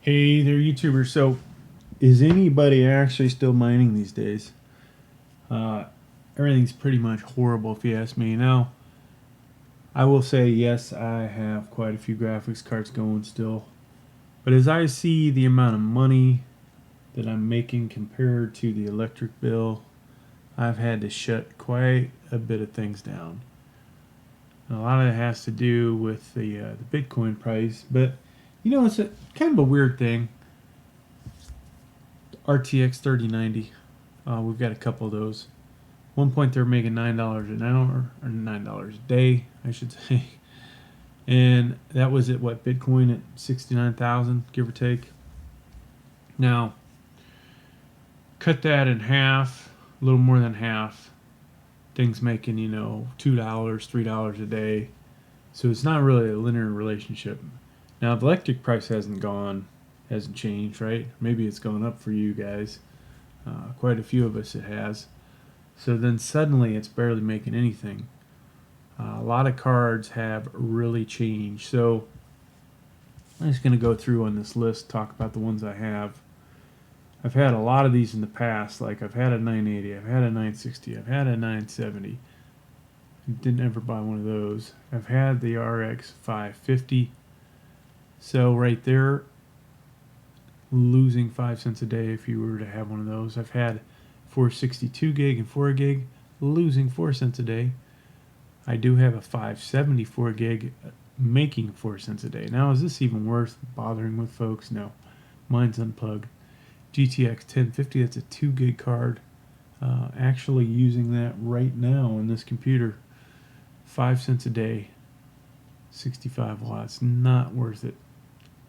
Hey there, YouTubers. So, is anybody actually still mining these days? Uh, Everything's pretty much horrible if you ask me. Now, I will say yes, I have quite a few graphics cards going still. But as I see the amount of money that I'm making compared to the electric bill, I've had to shut quite a bit of things down. And a lot of it has to do with the Bitcoin price, but it's a kind of a weird thing. RTX 3090. We've got a couple of those. One point they were making $9 an hour, or $9 a day, I should say, and that was at what, Bitcoin at 69,000, give or take. Now, cut that in half, a little more than half. Things making $2, $3 a day, so it's not really a linear relationship. Now, the electric price hasn't changed, right? Maybe it's gone up for you guys. Quite a few of us it has. So then suddenly it's barely making anything. A lot of cards have really changed. So I'm just going to go through on this list, talk about the ones I have. I've had a lot of these in the past. Like I've had a 980, I've had a 960, I've had a 970. Didn't ever buy one of those. I've had the RX 550. So right there, losing 5 cents a day if you were to have one of those. I've had 462 gig and 4 gig, losing 4 cents a day. I do have a 574 gig, making 4 cents a day. Now, is this even worth bothering with, folks? No. Mine's unplugged. GTX 1050, that's a 2 gig card. Actually using that right now on this computer. 5 cents a day, 65 watts. Not worth it.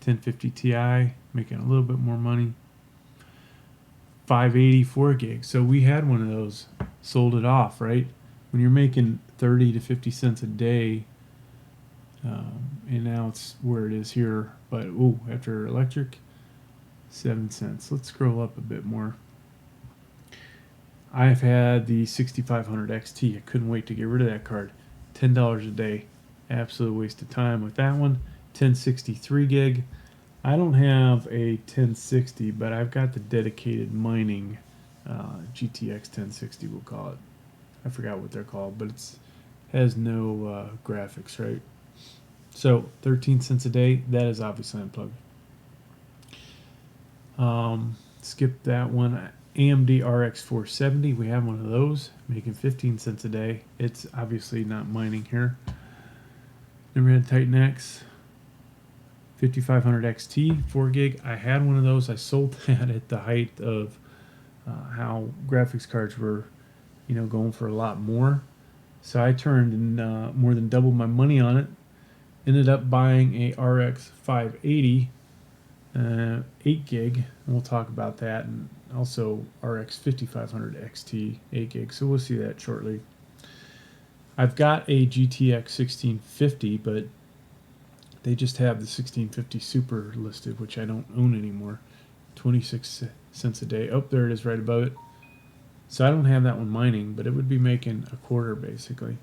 1050 Ti, making a little bit more money. 584 gig. So we had one of those, sold it off, right? When you're making 30 to 50 cents a day, and now it's where it is here, but after electric, 7 cents. Let's scroll up a bit more. I've had the 6500 XT. I couldn't wait to get rid of that card. $10 a day. Absolute waste of time with that one. 1063 gig. I don't have a 1060, but I've got the dedicated mining GTX 1060, we'll call it. I forgot what they're called, but it has no graphics, right? So 13 cents a day. That is obviously unplugged. Skip that one. AMD RX 470. We have one of those, making 15 cents a day. It's obviously not mining here. Then we had Titan X 5500 XT 4 gig. I had one of those. I sold that at the height of how graphics cards were, going for a lot more. So I turned and more than doubled my money on it. Ended up buying a RX 580 8 gig. And we'll talk about that, and also RX 5500 XT 8 gig. So we'll see that shortly. I've got a GTX 1650, but they just have the 1650 Super listed, which I don't own anymore. 26 cents a day. Oh, there it is right above it. So I don't have that one mining, but it would be making a quarter basically.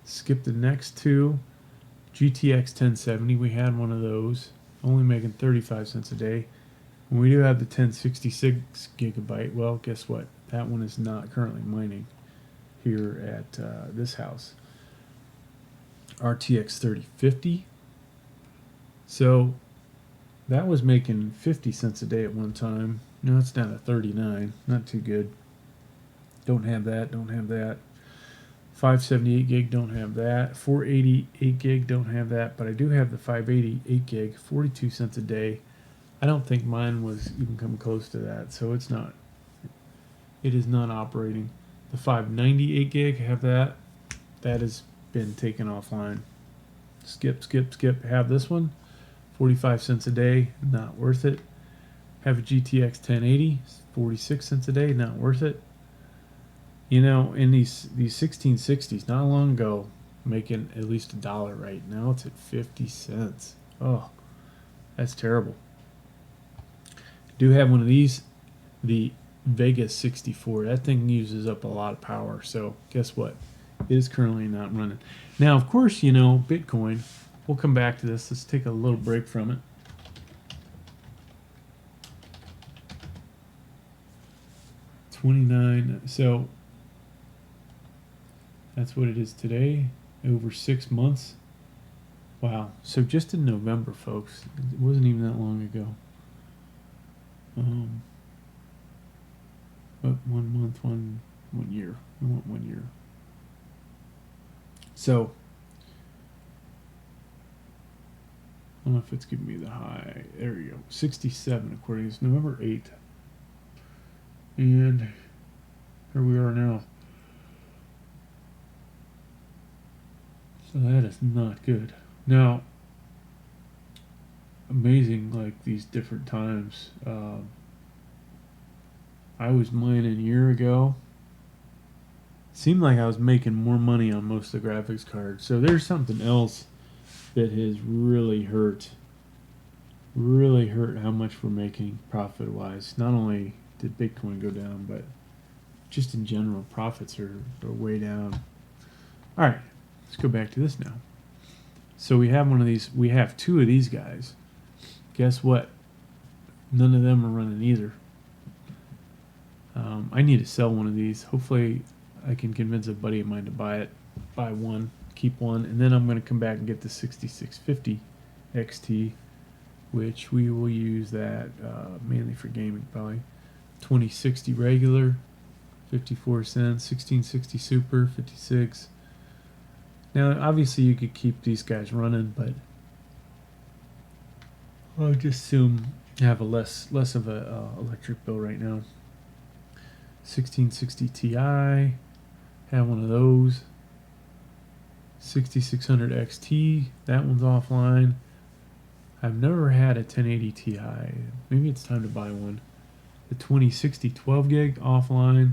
Skip the next two. GTX 1070, we had one of those. Only making 35 cents a day. And we do have the 1066 gigabyte. Well, guess what? That one is not currently mining here at this house. RTX 3050. So that was making 50 cents a day at one time. Now it's down to 39. Not too good. Don't have that. Don't have that. 578 gig. Don't have that. 488 gig. Don't have that. But I do have the 588 gig. 42 cents a day. I don't think mine was even come close to that. So it's not. It is not operating. The 598 gig. Have that. That has been taken offline. Skip. Have this one. 45 cents a day, not worth it. Have a GTX 1080, 46 cents a day, not worth it. In these 1660s, not long ago, making at least $1 right now, it's at 50 cents. Oh, that's terrible. Do have one of these, the EVGA 64. That thing uses up a lot of power, so guess what? It is currently not running. Now, of course, Bitcoin. We'll come back to this. Let's take a little break from it. 29. So that's what it is today. Over 6 months. Wow. So just in November, folks. It wasn't even that long ago. But 1 month, 1 year. I want 1 year. So I don't know if it's giving me the high. There you go. 67 according to this. November 8th. And here we are now. So that is not good. Now, amazing, like these different times. I was mining a year ago. Seemed like I was making more money on most of the graphics cards. So there's something else that has really hurt how much we're making profit-wise. Not only did Bitcoin go down, but just in general, profits are way down. All right, let's go back to this now. So we have one of these. We have 2 of these guys. Guess what? None of them are running either. I need to sell one of these. Hopefully, I can convince a buddy of mine to buy it. Buy one, keep one, and then I'm going to come back and get the 6650 XT, which we will use that mainly for gaming, probably. 2060 regular, 54 cents. 1660 super, 56. Now, obviously, you could keep these guys running, but I'll just assume you have a less of a electric bill right now. 1660 Ti, have one of those. 6600 XT, that one's offline. I've never had a 1080 Ti. Maybe it's time to buy one. The 2060 12 gig offline.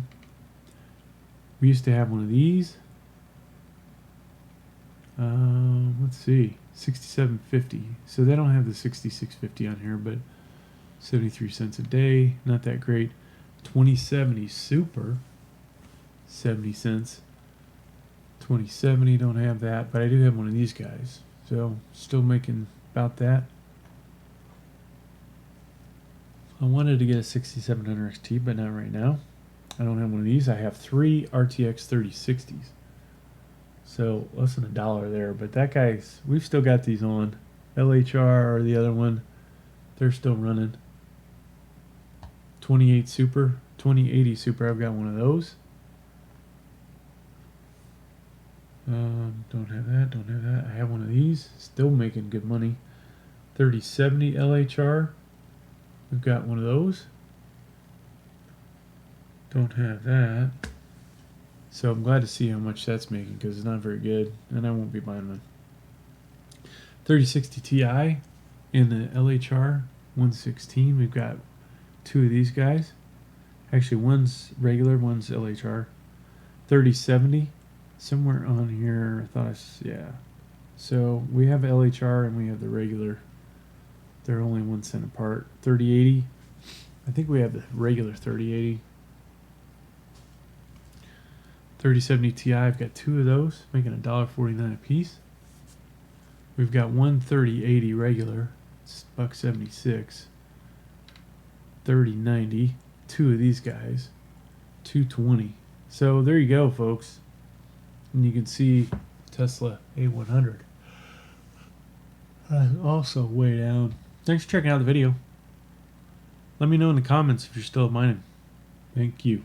We used to have one of these. Let's see, 6750. So they don't have the 6650 on here, but 73 cents a day, not that great. 2070 super, 70 cents. 2070, don't have that, but I do have one of these guys. So still making about that. I wanted to get a 6700 XT, but not right now. I don't have one of these. I have 3 RTX 3060s. So less than $1 there, but that guy's, we've still got these on. LHR or the other one, they're still running. 2080 Super, I've got one of those. Don't have that. I have one of these, still making good money. 3070 LHR, we've got one of those. Don't have that. So I'm glad to see how much that's making because it's not very good, and I won't be buying one. 3060 Ti in the LHR 116. We've got 2 of these guys. Actually, one's regular, one's LHR. 3070, somewhere on here. I thought, yeah. So we have LHR and we have the regular. They're only 1 cent apart. 3080. I think we have the regular 3080. 3070 Ti, I've got 2 of those, making $1.49 a piece. We've got one 3080 regular, it's $1.76. 3090, 2 of these guys, $2.20. So there you go, folks. And you can see Tesla A100 also way down. Thanks for checking out the video. Let me know in the comments if you're still mining. Thank you.